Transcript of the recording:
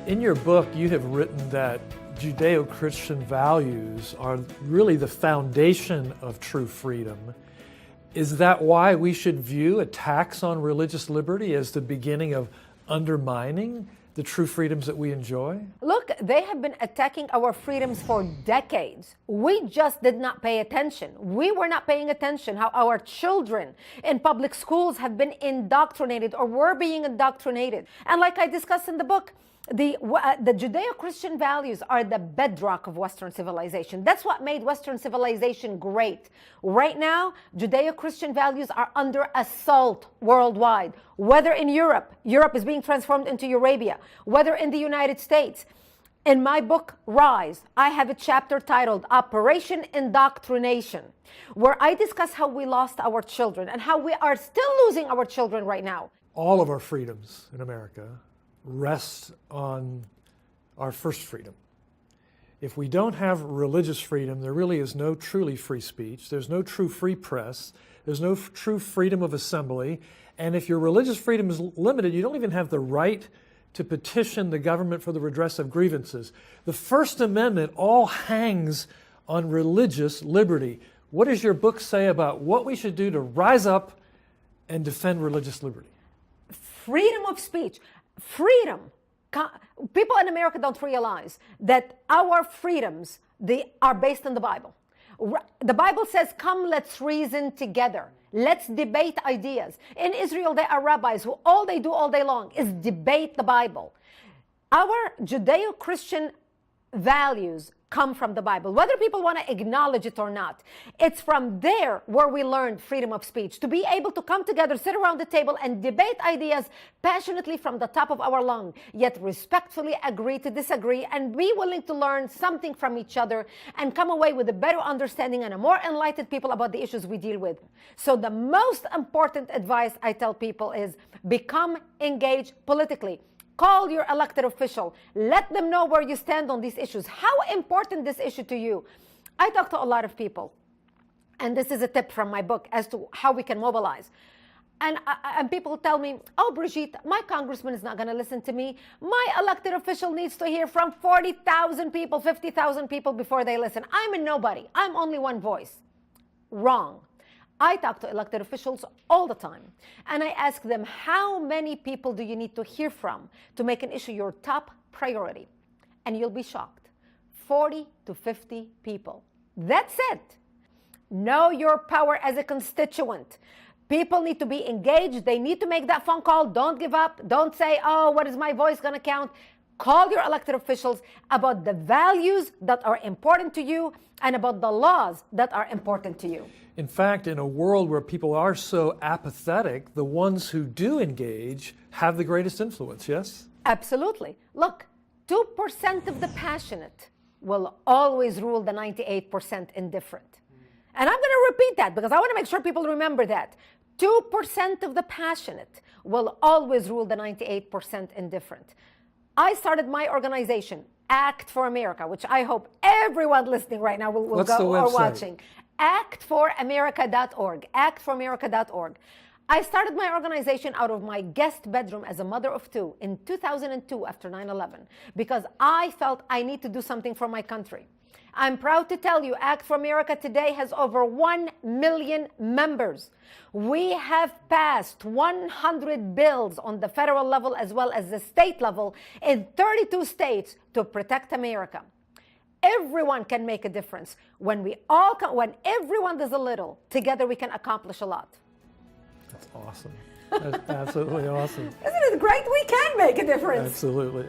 In your book, you have written that Judeo-Christian values are really the foundation of true freedom. Is that why we should view attacks on religious liberty as the beginning of undermining the true freedoms that we enjoy? Look, they have been attacking our freedoms for decades. We just did not pay attention. We were not paying attention how our children in public schools have been indoctrinated or were being indoctrinated. And like I discussed in the book, the Judeo-Christian values are the bedrock of Western civilization. That's what made Western civilization great. Right now, Judeo-Christian values are under assault worldwide. Whether in Europe is being transformed into Eurabia, whether in the United States. In my book, Rise, I have a chapter titled Operation Indoctrination, where I discuss how we lost our children and how we are still losing our children right now. All of our freedoms in America rest on our first freedom. If we don't have religious freedom, there really is no truly free speech. There's no true free press. There's no true freedom of assembly. And if your religious freedom is limited, you don't even have the right to petition the government for the redress of grievances. The First Amendment all hangs on religious liberty. What does your book say about what we should do to rise up and defend religious liberty? Freedom of speech. Freedom. People in America don't realize that our freedoms, they are based on the Bible. The Bible says, come, let's reason together. Let's debate ideas. In Israel, there are rabbis who all they do all day long is debate the Bible. Our Judeo-Christian values come from the Bible, whether people want to acknowledge it or not. It's from there where we learned freedom of speech, to be able to come together, sit around the table and debate ideas passionately from the top of our lung, yet respectfully agree to disagree and be willing to learn something from each other and come away with a better understanding and a more enlightened people about the issues we deal with. So the most important advice I tell people is become engaged politically. Call your elected official. Let them know where you stand on these issues. How important this issue to you? I talk to a lot of people, and this is a tip from my book as to how we can mobilize. And people tell me, oh, Brigitte, my congressman is not going to listen to me. My elected official needs to hear from 40,000 people, 50,000 people before they listen. I'm a nobody. I'm only one voice. Wrong. I talk to elected officials all the time, and I ask them, how many people do you need to hear from to make an issue your top priority? And you'll be shocked. 40 to 50 people. That's it. Know your power as a constituent. People need to be engaged. They need to make that phone call. Don't give up. Don't say, oh, what is my voice going to count? Call your elected officials about the values that are important to you and about the laws that are important to you. In fact, in a world where people are so apathetic, the ones who do engage have the greatest influence, yes? Absolutely. Look, 2% of the passionate will always rule the 98% indifferent. And I'm going to repeat that because I want to make sure people remember that. 2% of the passionate will always rule the 98% indifferent. I started my organization, Act for America, which I hope everyone listening right now will go or watching. actforamerica.org, actforamerica.org. I started my organization out of my guest bedroom as a mother of two in 2002 after 9/11 because I felt I need to do something for my country. I'm proud to tell you, Act for America today has over 1 million members. We have passed 100 bills on the federal level as well as the state level in 32 states to protect America. Everyone can make a difference. When everyone does a little, together we can accomplish a lot. That's awesome. That's absolutely awesome. Isn't it great? We can make a difference. Absolutely.